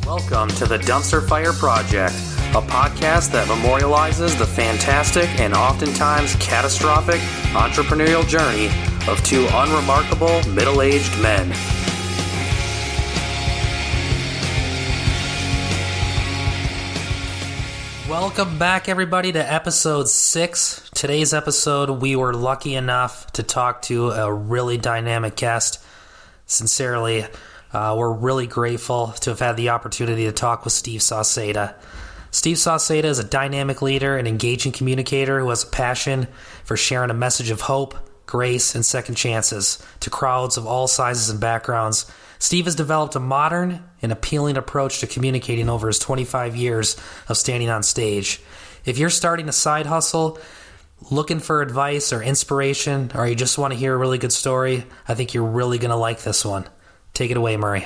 Welcome to the Dumpster Fire Project, a podcast that memorializes the fantastic and oftentimes catastrophic entrepreneurial journey of two unremarkable middle-aged men. Welcome back, everybody, to episode 6. Today's episode, we were lucky enough to talk to a really dynamic guest. Sincerely, we're really grateful to have had the opportunity to talk with Steve Sauceda. Steve Sauceda is a dynamic leader and engaging communicator who has a passion for sharing a message of hope, grace, and second chances to crowds of all sizes and backgrounds. Steve has developed a modern and appealing approach to communicating over his 25 years of standing on stage. If you're starting a side hustle, looking for advice or inspiration, or you just want to hear a really good story, I think you're really going to like this one. Take it away, Murray.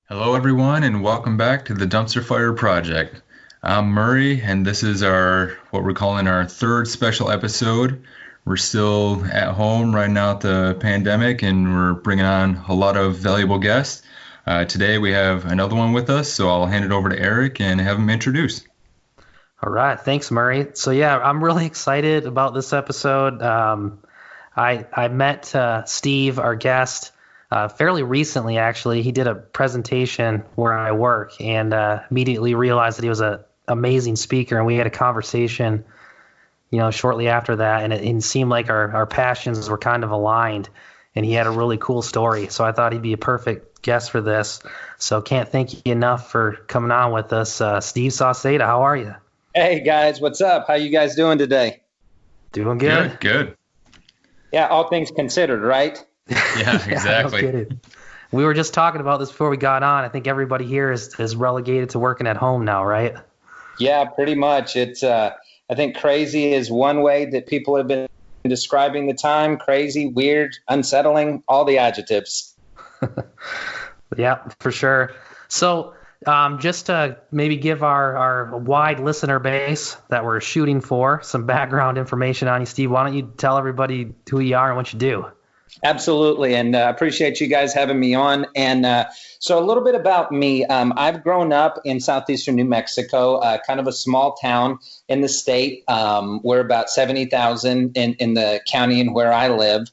Hello, everyone, and welcome back to the Dumpster Fire Project. I'm Murray, and this is what we're calling our third special episode. We're still at home riding out the pandemic, and we're bringing on a lot of valuable guests. Today, we have another one with us, so I'll hand it over to Eric and have him introduce. All right. Thanks, Murray. So, yeah, I'm really excited about this episode. I met Steve, our guest, fairly recently, actually. He did a presentation where I work and immediately realized that he was an amazing speaker, and we had a conversation, shortly after that, and it seemed like our passions were kind of aligned, and he had a really cool story. So I thought he'd be a perfect guest for this. So can't thank you enough for coming on with us. Steve Sauceda, how are you? Hey, guys. What's up? How you guys doing today? Doing good. Good. Yeah, all things considered, right? Yeah, exactly. No kidding. We were just talking about this before we got on. I think everybody here is relegated to working at home now, right? Yeah, pretty much. It's I think crazy is one way that people have been describing the time. Crazy, weird, unsettling, all the adjectives. Yeah, for sure. So just to maybe give our wide listener base that we're shooting for some background information on you, Steve, why don't you tell everybody who you are and what you do? Absolutely, and I appreciate you guys having me on. And so a little bit about me. I've grown up in southeastern New Mexico, kind of a small town in the state. We're about 70,000 in the county and where I live,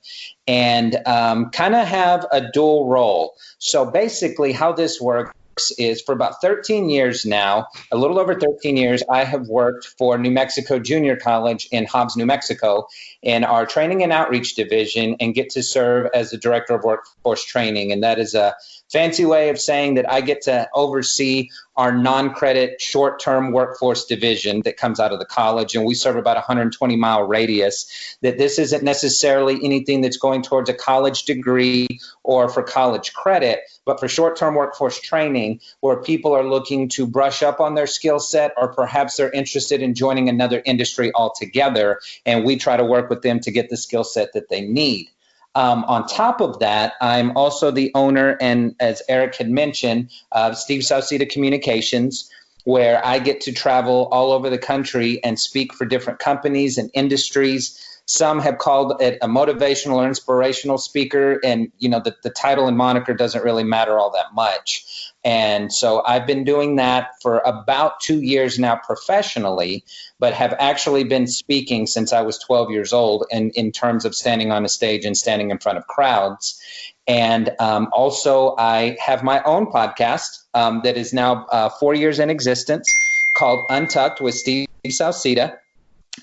and kind of have a dual role. So basically how this works is for about 13 years now, a little over 13 years, I have worked for New Mexico Junior College in Hobbs, New Mexico, in our training and outreach division, and get to serve as the director of workforce training. And that is a fancy way of saying that I get to oversee our non-credit short-term workforce division that comes out of the college. And we serve about a 120-mile radius. That this isn't necessarily anything that's going towards a college degree or for college credit, but for short-term workforce training where people are looking to brush up on their skill set, or perhaps they're interested in joining another industry altogether. And we try to work with them to get the skill set that they need. On top of that, I'm also the owner, and as Eric had mentioned, of Steve Sauceda Communications, where I get to travel all over the country and speak for different companies and industries. Some have called it a motivational or inspirational speaker, and the title and moniker doesn't really matter all that much. And so I've been doing that for about 2 years now professionally, but have actually been speaking since I was 12 years old in terms of standing on a stage and standing in front of crowds. And also I have my own podcast that is now 4 years in existence called Untucked with Steve Sauceda.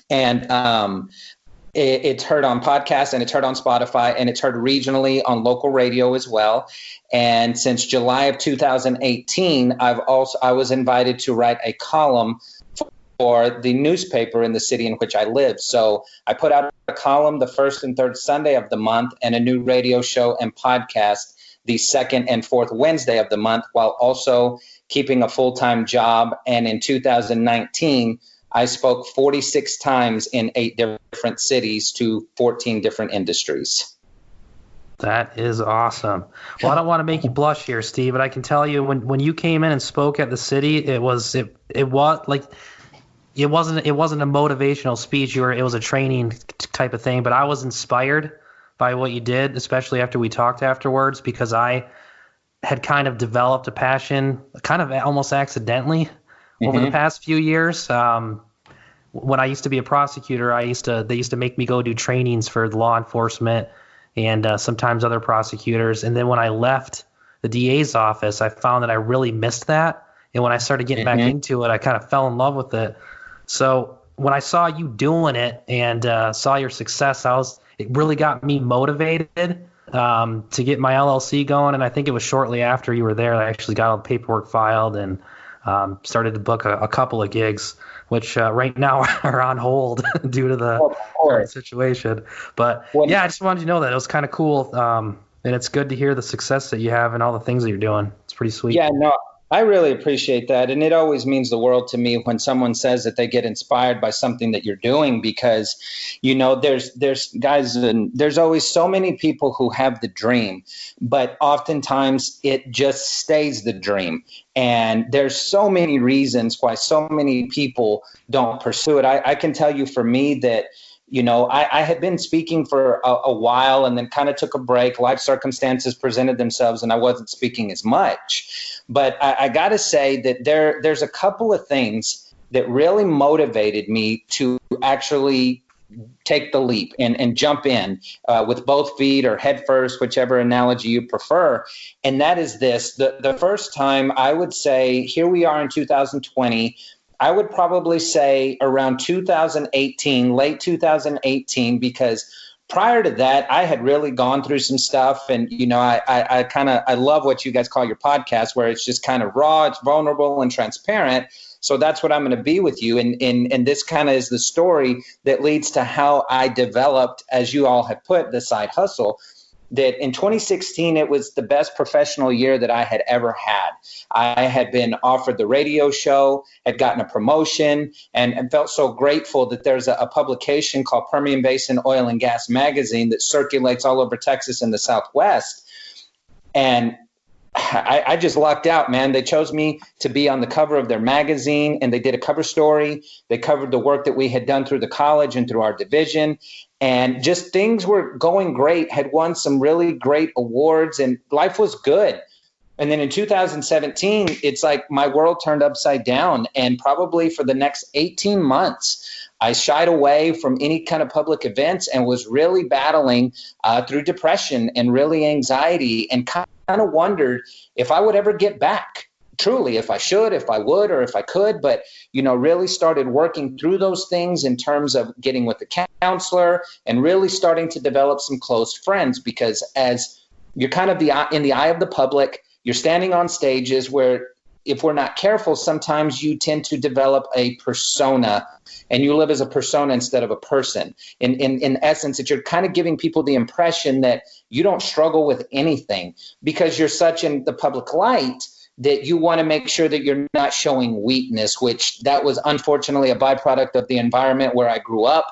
And it's heard on podcasts, and it's heard on Spotify, and it's heard regionally on local radio as well. And since July of 2018, I was invited to write a column for the newspaper in the city in which I live. So I put out a column the first and third Sunday of the month, and a new radio show and podcast the second and fourth Wednesday of the month, while also keeping a full-time job. And in 2019, I spoke 46 times in 8 different cities to 14 different industries. That is awesome. Well, I don't want to make you blush here, Steve, but I can tell you when you came in and spoke at the city, it wasn't a motivational speech. It was a training type of thing, but I was inspired by what you did, especially after we talked afterwards, because I had kind of developed a passion, kind of almost accidentally, over the past few years. When I used to be a prosecutor, they used to make me go do trainings for law enforcement and sometimes other prosecutors. And then when I left the DA's office, I found that I really missed that. And when I started getting back into it, I kind of fell in love with it. So when I saw you doing it and saw your success, it really got me motivated to get my LLC going. And I think it was shortly after you were there, I actually got all the paperwork filed and started to book a couple of gigs, which right now are on hold due to the current situation. But yeah, I just wanted you to know that it was kind of cool. And it's good to hear the success that you have and all the things that you're doing. It's pretty sweet. Yeah, no, I really appreciate that. And it always means the world to me when someone says that they get inspired by something that you're doing, because, there's guys, and there's always so many people who have the dream, but oftentimes it just stays the dream. And there's so many reasons why so many people don't pursue it. I can tell you for me that, I had been speaking for a while and then kind of took a break. Life circumstances presented themselves and I wasn't speaking as much. But I got to say that there's a couple of things that really motivated me to actually take the leap and jump in with both feet or head first, whichever analogy you prefer. And that is this. The first time, I would say, here we are in 2020. I would probably say around 2018, late 2018, because prior to that, I had really gone through some stuff. And, I love what you guys call your podcast, where it's just kind of raw, it's vulnerable and transparent. So that's what I'm going to be with you. And this kind of is the story that leads to how I developed, as you all have put, the side hustle. That in 2016, it was the best professional year that I had ever had. I had been offered the radio show, had gotten a promotion, and felt so grateful that there's a publication called Permian Basin Oil and Gas Magazine that circulates all over Texas and the Southwest. And I just lucked out, man. They chose me to be on the cover of their magazine, and they did a cover story. They covered the work that we had done through the college and through our division. And just things were going great, had won some really great awards, and life was good. And then in 2017, it's like my world turned upside down. And probably for the next 18 months, I shied away from any kind of public events and was really battling through depression and really anxiety, and kind of wondered if I would ever get back. Truly, if I should, if I would, or if I could, but, really started working through those things in terms of getting with a counselor and really starting to develop some close friends, because as you're kind of in the eye of the public, you're standing on stages where, if we're not careful, sometimes you tend to develop a persona, and you live as a persona instead of a person. In essence, that you're kind of giving people the impression that you don't struggle with anything because you're such in the public light that you want to make sure that you're not showing weakness, which that was unfortunately a byproduct of the environment where I grew up,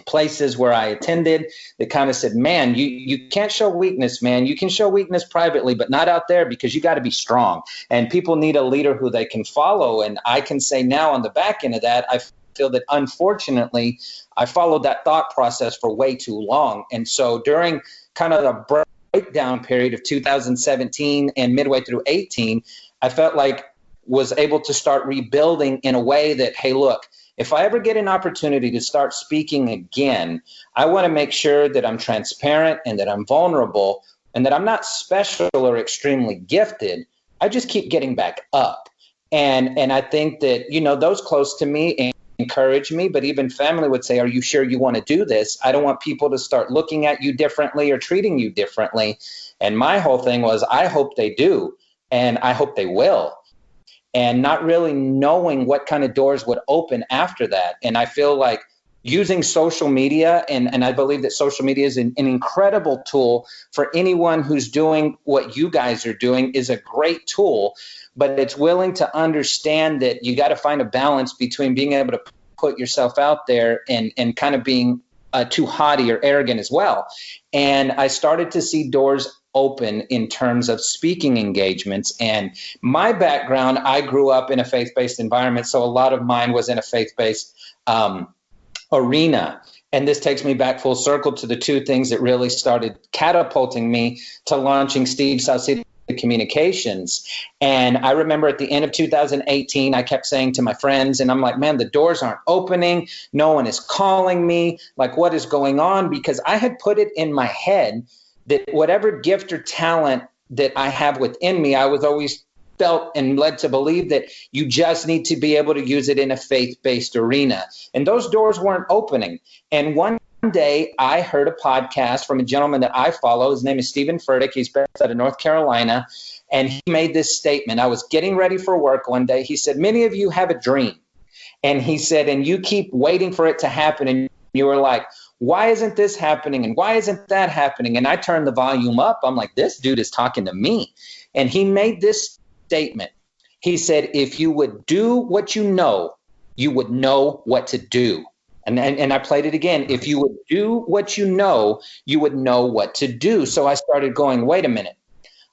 places where I attended that kind of said, man, you can't show weakness, man. You can show weakness privately, but not out there, because you got to be strong. And people need a leader who they can follow. And I can say now on the back end of that, I feel that unfortunately I followed that thought process for way too long. And so during kind of the breakdown period of 2017 and midway through 18, I felt like was able to start rebuilding in a way that, hey, look, if I ever get an opportunity to start speaking again, I want to make sure that I'm transparent and that I'm vulnerable and that I'm not special or extremely gifted. I just keep getting back up. And I think that, those close to me encourage me, but even family would say, are you sure you want to do this? I don't want people to start looking at you differently or treating you differently. And my whole thing was, I hope they do, and I hope they will. And not really knowing what kind of doors would open after that. And I feel like using social media, and I believe that social media is an incredible tool for anyone who's doing what you guys are doing, is a great tool, but it's willing to understand that you got to find a balance between being able to put yourself out there and kind of being too haughty or arrogant as well. And I started to see doors open in terms of speaking engagements. And my background, I grew up in a faith-based environment, so a lot of mine was in a faith-based arena. And this takes me back full circle to the two things that really started catapulting me to launching Steve Sauceda communications. And I remember at the end of 2018, I kept saying to my friends, and I'm like, man, the doors aren't opening. No one is calling me. Like, what is going on? Because I had put it in my head that whatever gift or talent that I have within me, I was always felt and led to believe that you just need to be able to use it in a faith-based arena. And those doors weren't opening. And one day I heard a podcast from a gentleman that I follow. His name is Stephen Furtick. He's based out of North Carolina. And he made this statement. I was getting ready for work one day. He said, many of you have a dream. And he said, and you keep waiting for it to happen. And you were like, why isn't this happening? And why isn't that happening? And I turned the volume up. I'm like, this dude is talking to me. And he made this statement. He said, if you would do what you know, you would know what to do. And I played it again. If you would do what you know, you would know what to do. So I started going, wait a minute.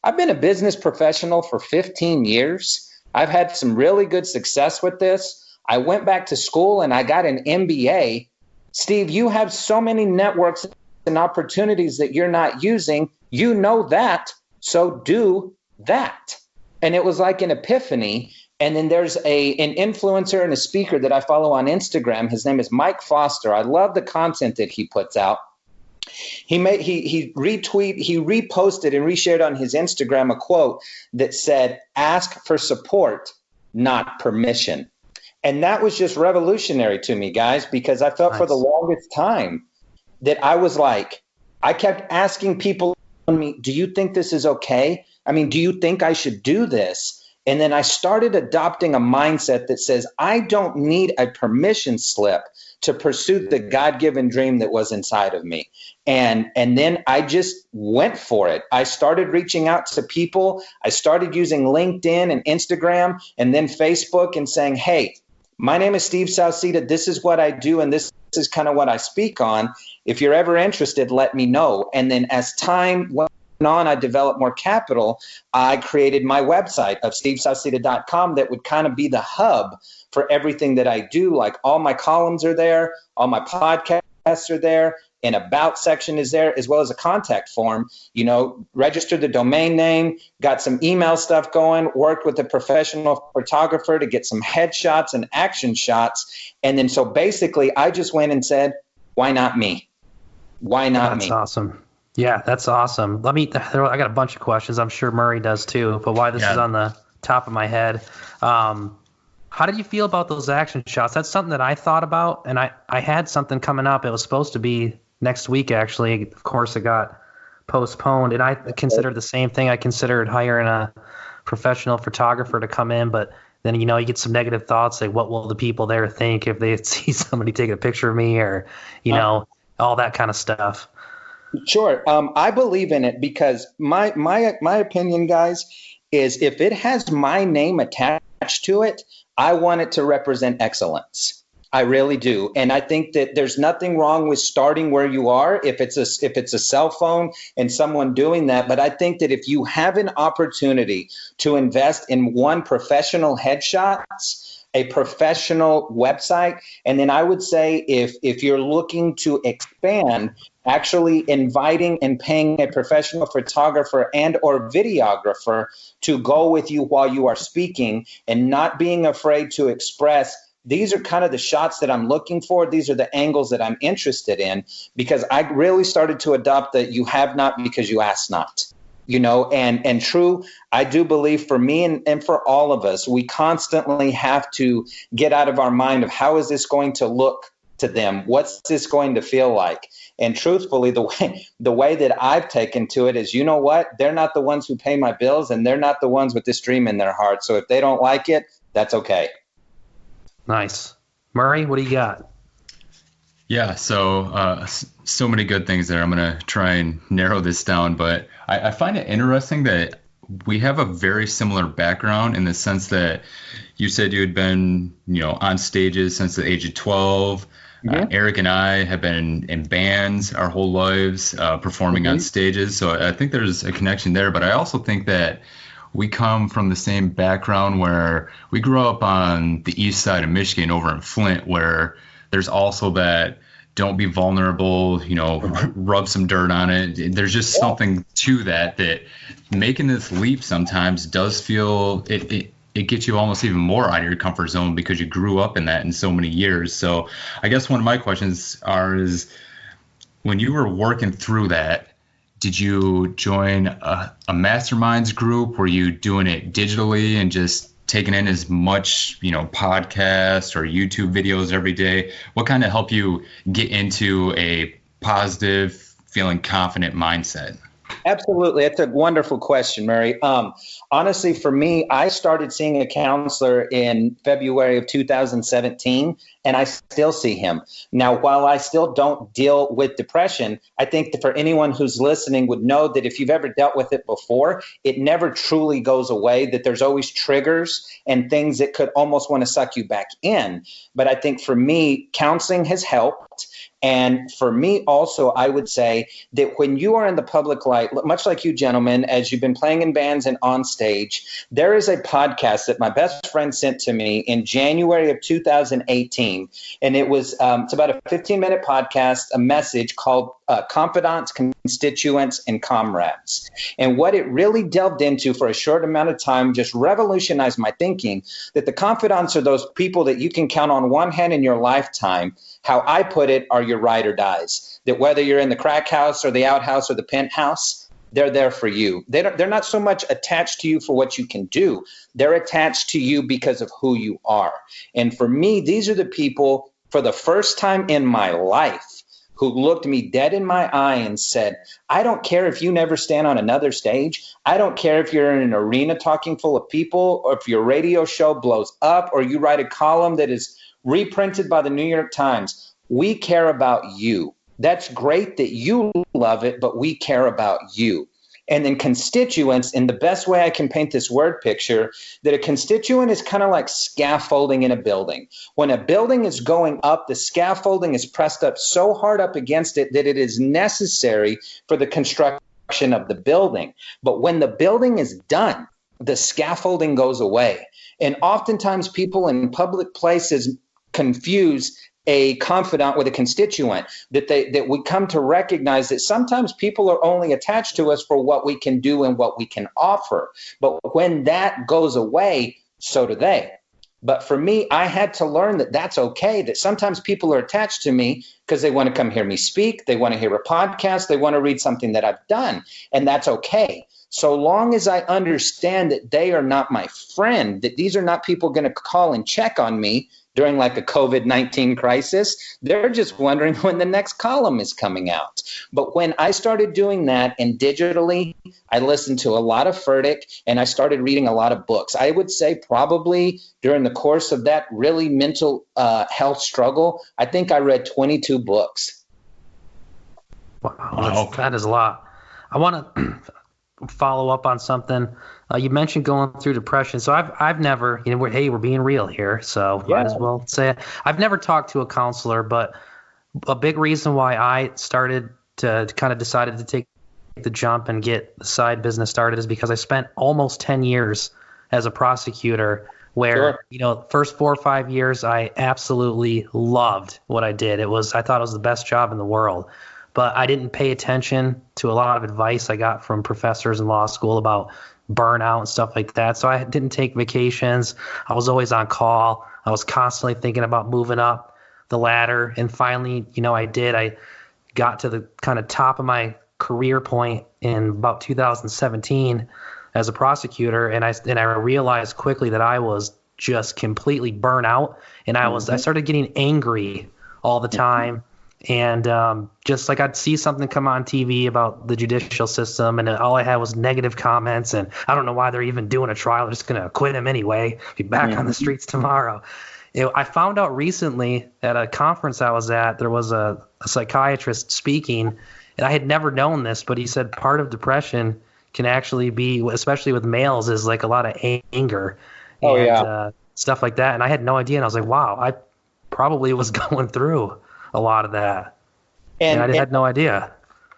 I've been a business professional for 15 years. I've had some really good success with this. I went back to school and I got an MBA. Steve, you have so many networks and opportunities that you're not using. You know that, so do that. And it was like an epiphany. And then there's an influencer and a speaker that I follow on Instagram. His name is Mike Foster. I love the content that he puts out. He reposted and reshared on his Instagram a quote that said, ask for support, not permission. And that was just revolutionary to me, guys, because I felt for the longest time that I was like, I kept asking people, do you think this is okay? I mean, do you think I should do this? And then I started adopting a mindset that says, I don't need a permission slip to pursue the God-given dream that was inside of me. And then I just went for it. I started reaching out to people. I started using LinkedIn and Instagram and then Facebook and saying, hey, my name is Steve Sauceda. This is what I do, and this is kind of what I speak on. If you're ever interested, let me know. And then as time went on, I developed more capital. I created my website of stevesauceda.com that would kind of be the hub for everything that I do. Like all my columns are there, all my podcasts are there, an about section is there, as well as a contact form. You know, registered the domain name, got some email stuff going, worked with a professional photographer to get some headshots and action shots. And then so basically I just went and said, why not me? Why not me? That's awesome. Yeah, that's awesome. I got a bunch of questions. I'm sure Murray does too, but why this is on the top of my head. How did you feel about those action shots? That's something that I thought about, and I had something coming up. It was supposed to be next week, actually. Of course, it got postponed, and I considered the same thing. I considered hiring a professional photographer to come in, but then, you get some negative thoughts, like what will the people there think if they see somebody taking a picture of me, or, all that kind of stuff. Sure. I believe in it because my opinion, guys, is if it has my name attached to it, I want it to represent excellence. I really do. And I think that there's nothing wrong with starting where you are if it's a cell phone and someone doing that. But I think that if you have an opportunity to invest in one, professional headshots, a professional website, and then I would say if you're looking to expand, actually inviting and paying a professional photographer and or videographer to go with you while you are speaking and not being afraid to express, these are kind of the shots that I'm looking for. These are the angles that I'm interested in, because I really started to adopt that you have not because you ask not. And true, I do believe for me and for all of us, we constantly have to get out of our mind of how is this going to look to them? What's this going to feel like? And truthfully, the way that I've taken to it is, you know what? They're not the ones who pay my bills, and they're not the ones with this dream in their heart. So if they don't like it, that's okay. Nice. Murray, what do you got? Yeah, so many good things there. I'm going to try and narrow this down, but I find it interesting that we have a very similar background in the sense that you said you had been, on stages since the age of 12. Eric and I have been in bands our whole lives, performing on stages. So I think there's a connection there, but I also think that we come from the same background where we grew up on the east side of Michigan over in Flint, where there's also that don't be vulnerable, rub some dirt on it. There's just something to that making this leap sometimes does feel it gets you almost even more out of your comfort zone because you grew up in that in so many years. So I guess one of my questions is when you were working through that, did you join a masterminds group? Were you doing it digitally and just taking in as much, podcasts or YouTube videos every day? What kind of helped you get into a positive, feeling confident mindset? Absolutely. That's a wonderful question, Murray. Honestly, for me, I started seeing a counselor in February of 2017, and I still see him. Now, while I still don't deal with depression, I think that for anyone who's listening would know that if you've ever dealt with it before, it never truly goes away, that there's always triggers and things that could almost want to suck you back in. But I think for me, counseling has helped. And for me also, I would say that when you are in the public light, much like you gentlemen, as you've been playing in bands and on stage, there is a podcast that my best friend sent to me in January of 2018. And it was, it's about a 15-minute podcast, a message called Confidants, Constituents, and Comrades. And what it really delved into for a short amount of time just revolutionized my thinking that the confidants are those people that you can count on one hand in your lifetime. How I put it are your ride or dies, that whether you're in the crack house or the outhouse or the penthouse, they're there for you. They're not so much attached to you for what you can do. They're attached to you because of who you are. And for me, these are the people for the first time in my life who looked me dead in my eye and said, I don't care if you never stand on another stage. I don't care if you're in an arena talking full of people, or if your radio show blows up, or you write a column that is reprinted by the New York Times. We care about you. That's great that you love it, but we care about you. And then constituents, in the best way I can paint this word picture, that a constituent is kind of like scaffolding in a building. When a building is going up, the scaffolding is pressed up so hard up against it that it is necessary for the construction of the building. But when the building is done, the scaffolding goes away. And oftentimes people in public places confuse a confidant with a constituent, that we come to recognize that sometimes people are only attached to us for what we can do and what we can offer. But when that goes away, so do they. But for me, I had to learn that that's okay, that sometimes people are attached to me because they want to come hear me speak, they want to hear a podcast, they want to read something that I've done, and that's okay. So long as I understand that they are not my friend, that these are not people going to call and check on me during like a COVID-19 crisis, they're just wondering when the next column is coming out. But when I started doing that and digitally, I listened to a lot of Furtick and I started reading a lot of books. I would say probably during the course of that really mental health struggle, I think I read 22 books. Wow. That is a lot. I want to follow up on something. You mentioned going through depression. So I've never, we're being real here, so might as well say it. I've never talked to a counselor, but a big reason why I started to kind of decided to take the jump and get the side business started is because I spent almost 10 years as a prosecutor where, first 4 or 5 years, I absolutely loved what I did. I thought it was the best job in the world. But I didn't pay attention to a lot of advice I got from professors in law school about burnout and stuff like that. So I didn't take vacations. I was always on call. I was constantly thinking about moving up the ladder. And finally, I did. I got to the kind of top of my career point in about 2017 as a prosecutor. And I realized quickly that I was just completely burnt out. And I started getting angry all the time. And just like I'd see something come on TV about the judicial system, and all I had was negative comments, and I don't know why they're even doing a trial. They're just going to acquit him anyway, be back on the streets tomorrow. I found out recently at a conference I was at, there was a psychiatrist speaking, and I had never known this, but he said part of depression can actually be, especially with males, is like a lot of anger and stuff like that. And I had no idea, and I was like, wow, I probably was going through a lot of that, and I had no idea.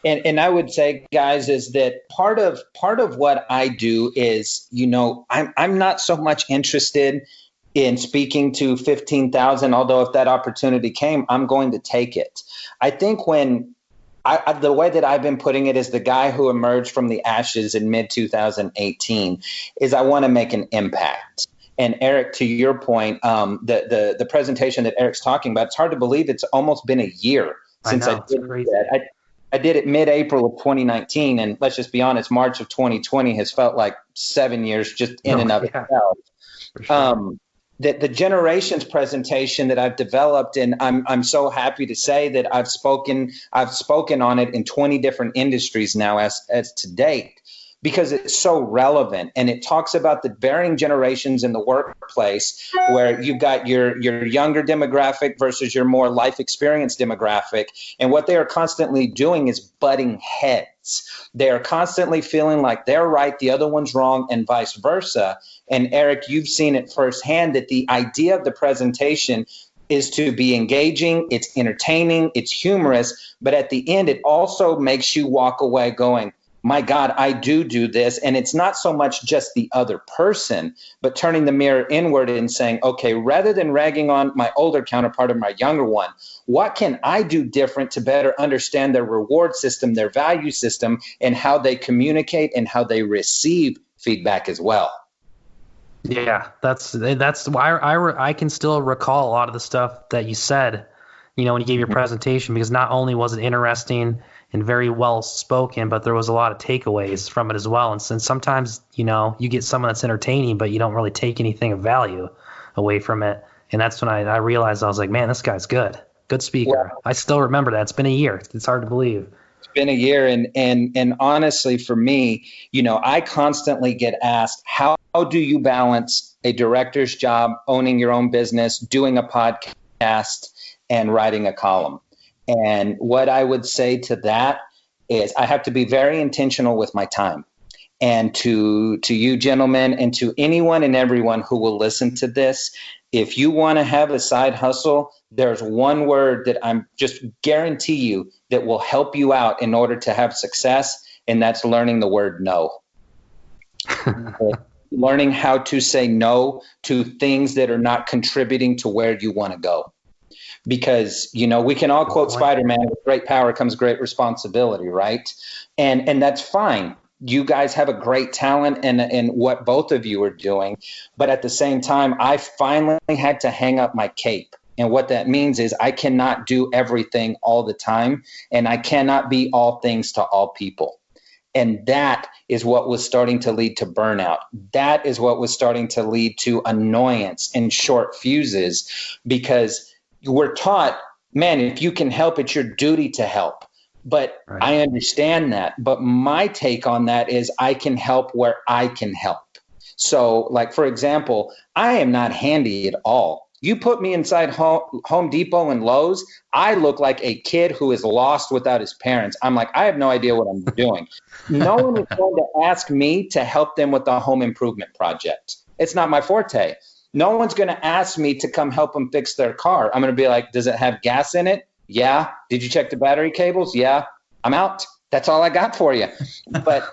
And I would say, guys, is that part of what I do is, I'm not so much interested in speaking to 15,000, although if that opportunity came, I'm going to take it. I think the way that I've been putting it is the guy who emerged from the ashes in mid 2018 is I want to make an impact. And Eric, to your point, the presentation that Eric's talking about, it's hard to believe it's almost been a year since I did that. I did it mid-April of 2019, and let's just be honest, March of 2020 has felt like 7 years just in and of itself. For sure. The generations presentation that I've developed, and I'm so happy to say that I've spoken on it in 20 different industries now as to date, because it's so relevant, and it talks about the varying generations in the workplace, where you've got your younger demographic versus your more life experience demographic, and what they are constantly doing is butting heads. They are constantly feeling like they're right, the other one's wrong, and vice versa. And Eric, you've seen it firsthand that the idea of the presentation is to be engaging, it's entertaining, it's humorous, but at the end, it also makes you walk away going, my God, I do this. And it's not so much just the other person, but turning the mirror inward and saying, okay, rather than ragging on my older counterpart or my younger one, what can I do different to better understand their reward system, their value system, and how they communicate and how they receive feedback as well? Yeah, that's why I can still recall a lot of the stuff that you said, when you gave your presentation, because not only was it interesting and very well spoken, but there was a lot of takeaways from it as well. And since sometimes, you get someone that's entertaining, but you don't really take anything of value away from it. And that's when I realized, I was like, man, this guy's good speaker. Yeah. I still remember that. It's been a year. It's hard to believe. It's been a year. And honestly, for me, I constantly get asked, how do you balance a director's job, owning your own business, doing a podcast, and writing a column? And what I would say to that is I have to be very intentional with my time. And to you gentlemen, and to anyone and everyone who will listen to this, if you want to have a side hustle, there's one word that I'm just guarantee you that will help you out in order to have success, and that's learning the word no. Learning how to say no to things that are not contributing to where you want to go. Because, we can all quote Spider-Man, with great power comes great responsibility, right? And that's fine. You guys have a great talent in what both of you are doing. But at the same time, I finally had to hang up my cape. And what that means is I cannot do everything all the time, and I cannot be all things to all people. And that is what was starting to lead to burnout. That is what was starting to lead to annoyance and short fuses, because we're taught, man, if you can help, it's your duty to help. But right. I understand that. But my take on that is I can help where I can help. So, like, for example, I am not handy at all. You put me inside Home Depot and Lowe's, I look like a kid who is lost without his parents. I'm like, I have no idea what I'm doing. No one is going to ask me to help them with the home improvement project. It's not my forte. No one's going to ask me to come help them fix their car. I'm going to be like, does it have gas in it? Yeah. Did you check the battery cables? Yeah. I'm out. That's all I got for you. But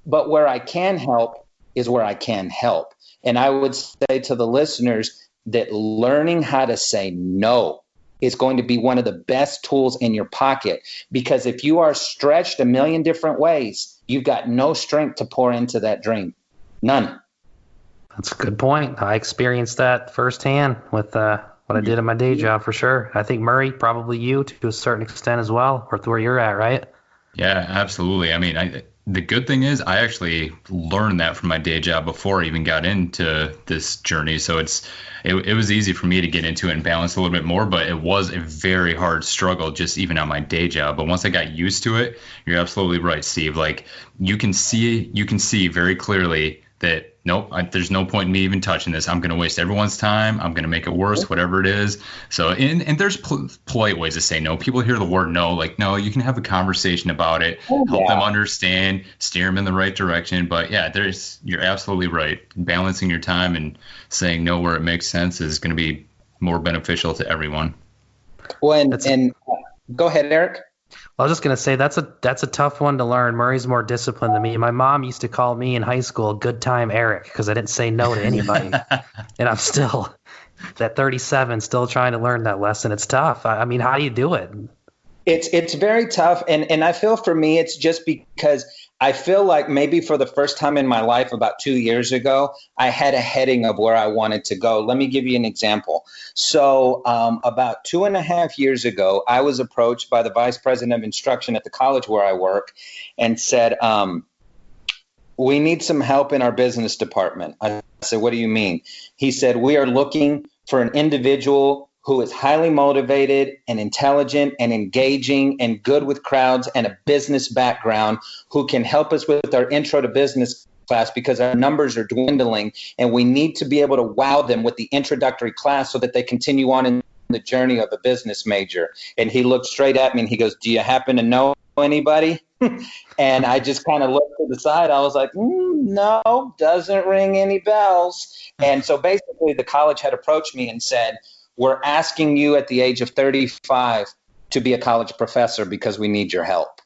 where I can help is where I can help. And I would say to the listeners that learning how to say no is going to be one of the best tools in your pocket, because if you are stretched a million different ways, you've got no strength to pour into that dream. None. That's a good point. I experienced that firsthand with what I did in my day job, for sure. I think, Murray, probably you to a certain extent as well, or where you're at, right? Yeah, absolutely. I mean, the good thing is I actually learned that from my day job before I even got into this journey. So it was easy for me to get into it and balance a little bit more, but it was a very hard struggle just even on my day job. But once I got used to it, you're absolutely right, Steve. Like you can see very clearly that nope, there's no point in me even touching this. I'm going to waste everyone's time. I'm going to make it worse, whatever it is. So, and there's polite ways to say no. People hear the word no, like, no, you can have a conversation about it, help them understand, steer them in the right direction. But yeah, you're absolutely right. Balancing your time and saying no where it makes sense is going to be more beneficial to everyone. Well, and go ahead, Eric. I was just going to say that's a tough one to learn. Murray's more disciplined than me. My mom used to call me in high school Good Time Eric because I didn't say no to anybody. And I'm still at 37 still trying to learn that lesson. It's tough. I mean, how do you do it? It's very tough, and I feel for me it's just because I feel like maybe for the first time in my life about 2 years ago, I had a heading of where I wanted to go. Let me give you an example. So about 2.5 years ago, I was approached by the vice president of instruction at the college where I work and said, we need some help in our business department. I said, what do you mean? He said, we are looking for an individual who is highly motivated and intelligent and engaging and good with crowds and a business background who can help us with our intro to business class because our numbers are dwindling and we need to be able to wow them with the introductory class so that they continue on in the journey of a business major. And he looked straight at me and he goes, do you happen to know anybody? And I just kind of looked to the side. I was like, no, doesn't ring any bells. And so basically the college had approached me and said, we're asking you at the age of 35 to be a college professor because we need your help.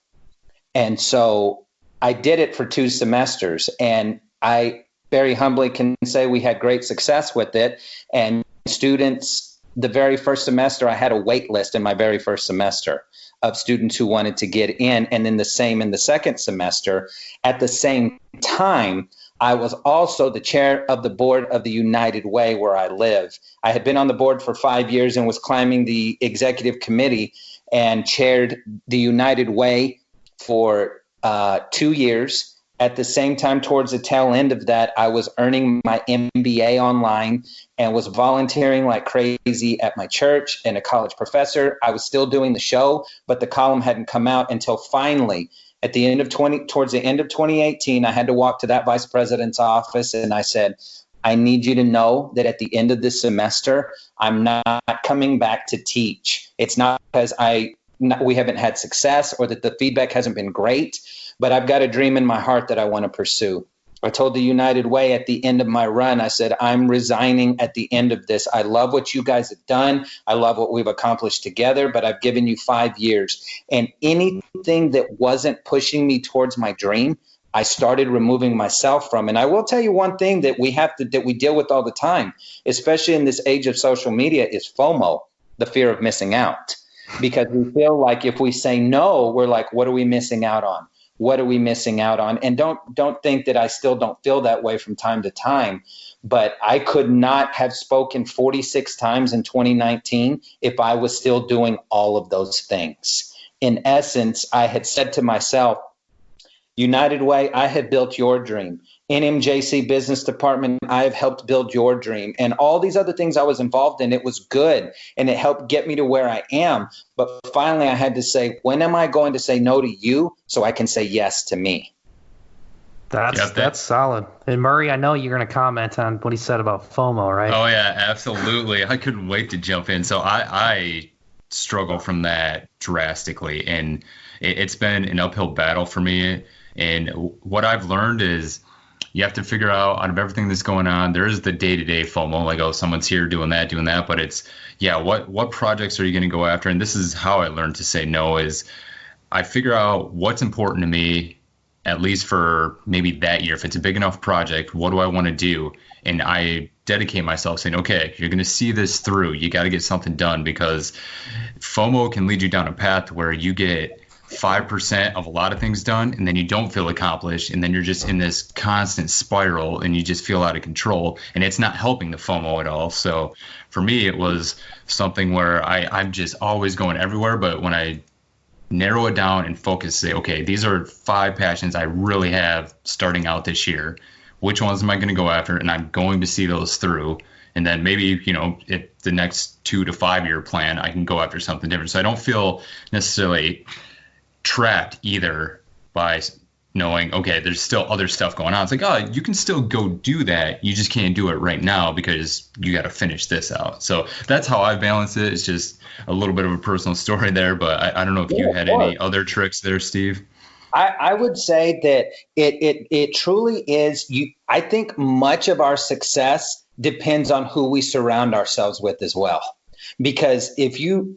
And so I did it for 2 semesters, and I very humbly can say we had great success with it. And students, the very first semester, I had a wait list in my very first semester of students who wanted to get in, and then the same in the second semester. At the same time, I was also the chair of the board of the United Way where I live. I had been on the board for 5 years and was climbing the executive committee and chaired the United Way for 2 years. At the same time, towards the tail end of that, I was earning my MBA online and was volunteering like crazy at my church and a college professor. I was still doing the show, but the column hadn't come out until finally at the end of towards the end of 2018, I had to walk to that vice president's office and I said, I need you to know that at the end of this semester, I'm not coming back to teach. It's not because we haven't had success or that the feedback hasn't been great, but I've got a dream in my heart that I want to pursue. I told the United Way at the end of my run, I said, I'm resigning at the end of this. I love what you guys have done. I love what we've accomplished together, but I've given you 5 years. And anything that wasn't pushing me towards my dream, I started removing myself from. And I will tell you one thing that we deal with all the time, especially in this age of social media, is FOMO, the fear of missing out. Because we feel like if we say no, we're like, what are we missing out on? What are we missing out on? And don't think that I still don't feel that way from time to time, but I could not have spoken 46 times in 2019 if I was still doing all of those things. In essence, I had said to myself, United Way, I have built your dream. NMJC Business Department, I have helped build your dream. And all these other things I was involved in, it was good. And it helped get me to where I am. But finally, I had to say, when am I going to say no to you so I can say yes to me? That's solid. And Murray, I know you're going to comment on what he said about FOMO, right? Oh, yeah, absolutely. I couldn't wait to jump in. So I struggle from that drastically. And it's been an uphill battle for me. And what I've learned is you have to figure out of everything that's going on, there is the day-to-day FOMO, like, oh, someone's here doing that. But it's, what projects are you going to go after? And this is how I learned to say no is I figure out what's important to me, at least for maybe that year. If it's a big enough project, what do I want to do? And I dedicate myself saying, okay, you're going to see this through. You got to get something done because FOMO can lead you down a path where you get 5% of a lot of things done and then you don't feel accomplished, and then you're just in this constant spiral and you just feel out of control, and it's not helping the FOMO at all. So for me, it was something where I'm just always going everywhere, but when I narrow it down and focus, say, okay, these are 5 passions I really have starting out this year. Which ones am I going to go after? And I'm going to see those through. And then maybe, if the next 2 to 5 year plan, I can go after something different. So I don't feel necessarily trapped either by knowing, okay, there's still other stuff going on. It's like, oh, you can still go do that. You just can't do it right now because you got to finish this out. So that's how I balance it. It's just a little bit of a personal story there, but I don't know if you had any other tricks there, Steve. I would say that it truly is. I think much of our success depends on who we surround ourselves with as well. Because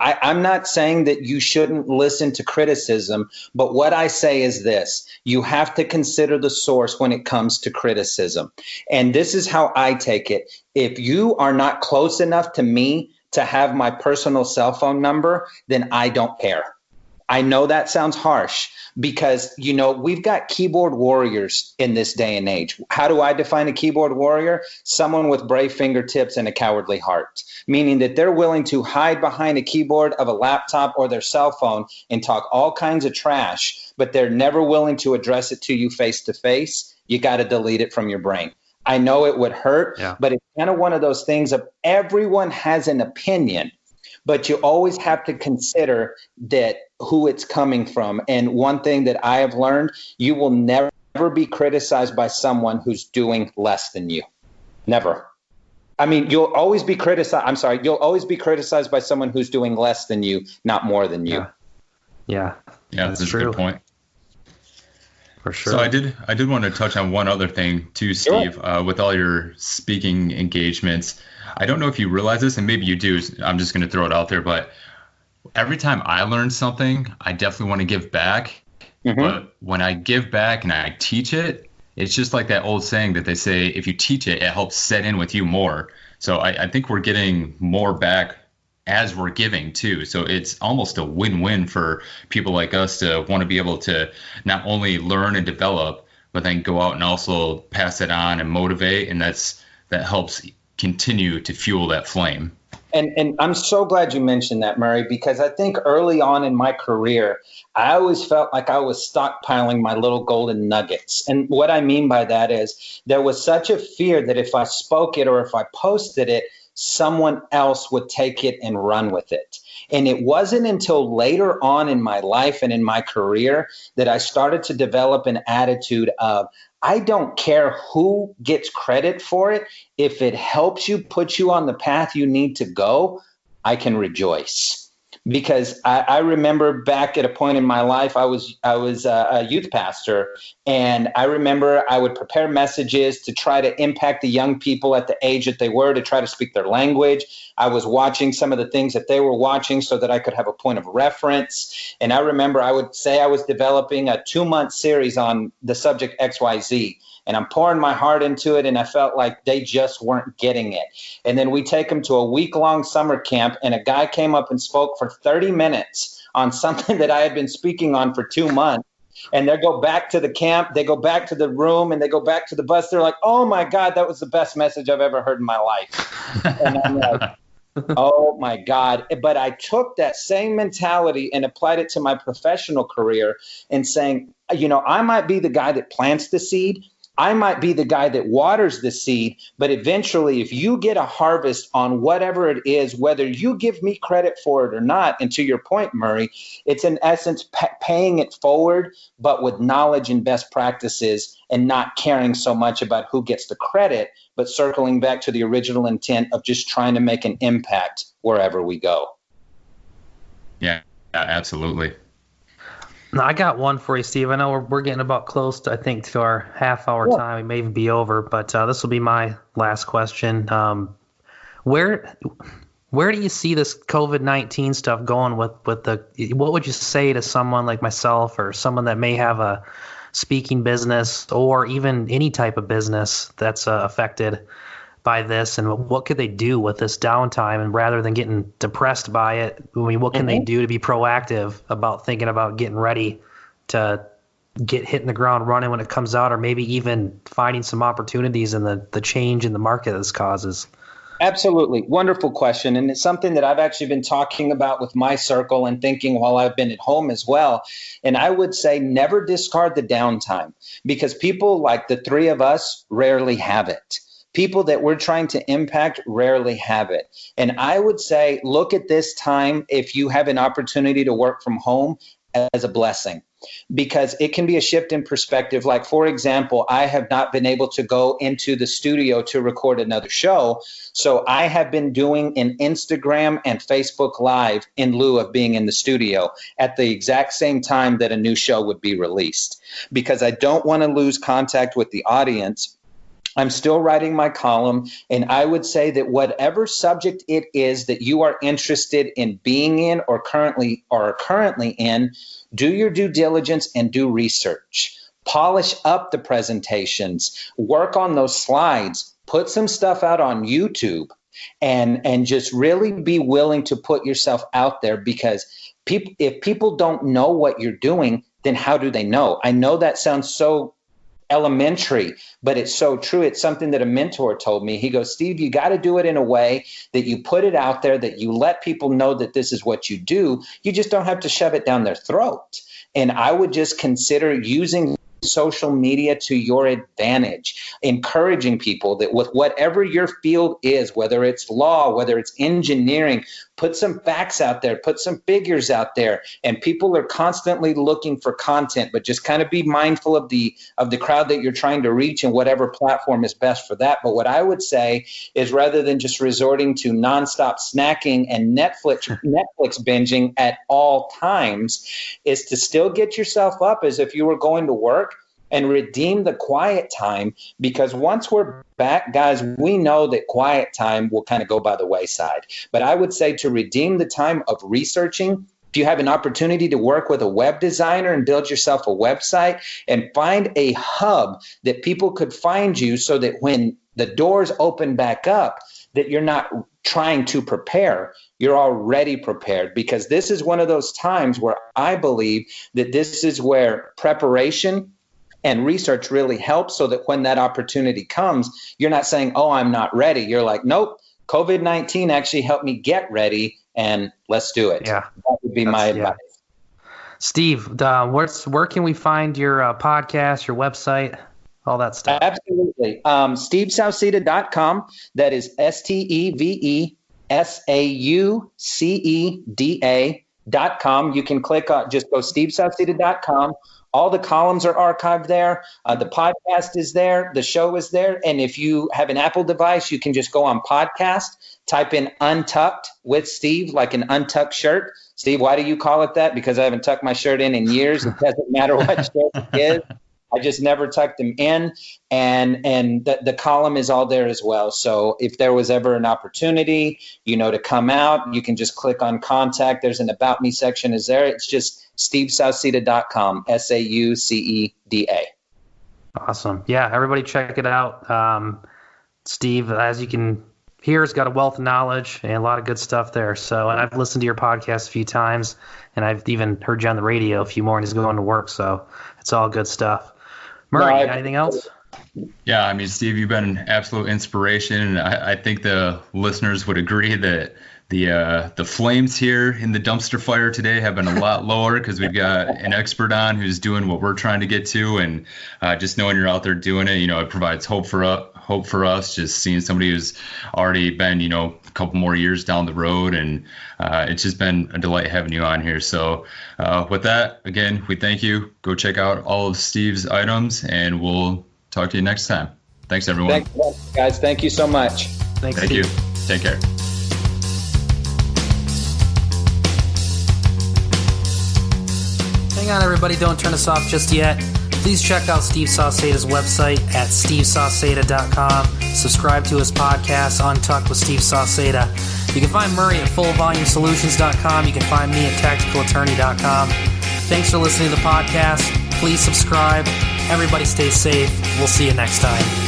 I'm not saying that you shouldn't listen to criticism, but what I say is this: you have to consider the source when it comes to criticism. And this is how I take it. If you are not close enough to me to have my personal cell phone number, then I don't care. I know that sounds harsh because, we've got keyboard warriors in this day and age. How do I define a keyboard warrior? Someone with brave fingertips and a cowardly heart, meaning that they're willing to hide behind a keyboard of a laptop or their cell phone and talk all kinds of trash, but they're never willing to address it to you face to face. You got to delete it from your brain. I know it would hurt, but it's kind of one of those things of everyone has an opinion, but you always have to consider that who it's coming from. And one thing that I have learned, you will never be criticized by someone who's doing less than you. Never. I mean, you'll always be criticized by someone who's doing less than you, not more than you. Yeah, that's true. A good point. For sure. So I did want to touch on one other thing too, Steve. Sure. With all your speaking engagements, I don't know if you realize this, and maybe you do. I'm just going to throw it out there, but every time I learn something, I definitely want to give back. Mm-hmm. But when I give back and I teach it, it's just like that old saying that they say, if you teach it, it helps set in with you more. So I think we're getting more back as we're giving too. So it's almost a win-win for people like us to want to be able to not only learn and develop, but then go out and also pass it on and motivate. And that helps continue to fuel that flame. And I'm so glad you mentioned that, Murray, because I think early on in my career, I always felt like I was stockpiling my little golden nuggets. And what I mean by that is there was such a fear that if I spoke it or if I posted it, someone else would take it and run with it. And it wasn't until later on in my life and in my career that I started to develop an attitude of, I don't care who gets credit for it. If it helps you, put you on the path you need to go, I can rejoice. Because I remember back at a point in my life, I was a youth pastor, and I remember I would prepare messages to try to impact the young people at the age that they were, to try to speak their language. I was watching some of the things that they were watching so that I could have a point of reference. And I remember I would say I was developing a 2-month series on the subject XYZ. And I'm pouring my heart into it, and I felt like they just weren't getting it. And then we take them to a week-long summer camp, and a guy came up and spoke for 30 minutes on something that I had been speaking on for 2 months. And they go back to the camp, they go back to the room, and they go back to the bus. They're like, oh, my God, that was the best message I've ever heard in my life. And I'm like, oh, my God. But I took that same mentality and applied it to my professional career and saying, I might be the guy that plants the seed. I might be the guy that waters the seed, but eventually if you get a harvest on whatever it is, whether you give me credit for it or not, and to your point, Murray, it's in essence paying it forward, but with knowledge and best practices and not caring so much about who gets the credit, but circling back to the original intent of just trying to make an impact wherever we go. Yeah, absolutely. Now, I got one for you, Steve. I know we're getting about close to, I think, to our half-hour time. We may even be over, but this will be my last question. Where do you see this COVID-19 stuff going with what would you say to someone like myself or someone that may have a speaking business or even any type of business that's affected by this, and what could they do with this downtime? And rather than getting depressed by it, I mean, what can they do to be proactive about thinking about getting ready to get hitting the ground running when it comes out, or maybe even finding some opportunities in the change in the market this causes? Absolutely. Wonderful question. And it's something that I've actually been talking about with my circle and thinking while I've been at home as well. And I would say never discard the downtime, because people like the three of us rarely have it. People that we're trying to impact rarely have it. And I would say, look at this time, if you have an opportunity to work from home, as a blessing, because it can be a shift in perspective. Like, for example, I have not been able to go into the studio to record another show. So I have been doing an Instagram and Facebook Live in lieu of being in the studio at the exact same time that a new show would be released, because I don't want to lose contact with the audience. I'm still writing my column, and I would say that whatever subject it is that you are interested in being in or currently in, do your due diligence and do research. Polish up the presentations, work on those slides, put some stuff out on YouTube, and just really be willing to put yourself out there, because if people don't know what you're doing, then how do they know? I know that sounds so elementary, but it's so true. It's something that a mentor told me. He goes, Steve, you got to do it in a way that you put it out there, that you let people know that this is what you do. You just don't have to shove it down their throat. And I would just consider using social media to your advantage, encouraging people that with whatever your field is, whether it's law, whether it's engineering, put some facts out there, put some figures out there. And people are constantly looking for content, but just kind of be mindful of the crowd that you're trying to reach and whatever platform is best for that. But what I would say is, rather than just resorting to nonstop snacking and Netflix binging at all times, is to still get yourself up as if you were going to work and redeem the quiet time, because once we're back, guys, we know that quiet time will kind of go by the wayside. But I would say to redeem the time of researching, if you have an opportunity to work with a web designer and build yourself a website, and find a hub that people could find you, so that when the doors open back up, that you're not trying to prepare, you're already prepared. Because this is one of those times where I believe that this is where preparation and research really helps, so that when that opportunity comes, you're not saying, oh, I'm not ready. You're like, nope, COVID-19 actually helped me get ready, and let's do it. Yeah. That would be my advice. Steve, where can we find your podcast, your website, all that stuff? Absolutely. SteveSauceda.com. That is SteveSauceda.com. You can click on, just go SteveSauceda.com. All the columns are archived there. The podcast is there. The show is there. And if you have an Apple device, you can just go on podcast, type in Untucked with Steve, like an untucked shirt. Steve, why do you call it that? Because I haven't tucked my shirt in years. It doesn't matter what shirt it is. I just never tucked them in. And the column is all there as well. So if there was ever an opportunity, to come out, you can just click on contact. There's an About Me section is there. It's just SteveSauceda.com, SAUCEDA. Awesome. Yeah, everybody check it out. Steve, as you can hear, has got a wealth of knowledge and a lot of good stuff there. So, and I've listened to your podcast a few times, and I've even heard you on the radio a few mornings going to work. So it's all good stuff. Murray, anything else? Yeah, I mean, Steve, you've been an absolute inspiration, and I think the listeners would agree that the flames here in the dumpster fire today have been a lot lower, because we've got an expert on who's doing what we're trying to get to, and just knowing you're out there doing it, it provides hope for us. Just seeing somebody who's already been, a couple more years down the road, and it's just been a delight having you on here. So with that, again, we thank you. Go check out all of Steve's items, and we'll talk to you next time. Thanks, everyone. Thanks, guys. Thank you so much. Thank Steve. You. Take care. Hang on, everybody. Don't turn us off just yet. Please check out Steve Sauceda's website at SteveSauceda.com. Subscribe to his podcast, Untucked with Steve Sauceda. You can find Murray at FullVolumeSolutions.com. You can find me at TacticalAttorney.com. Thanks for listening to the podcast. Please subscribe. Everybody stay safe. We'll see you next time.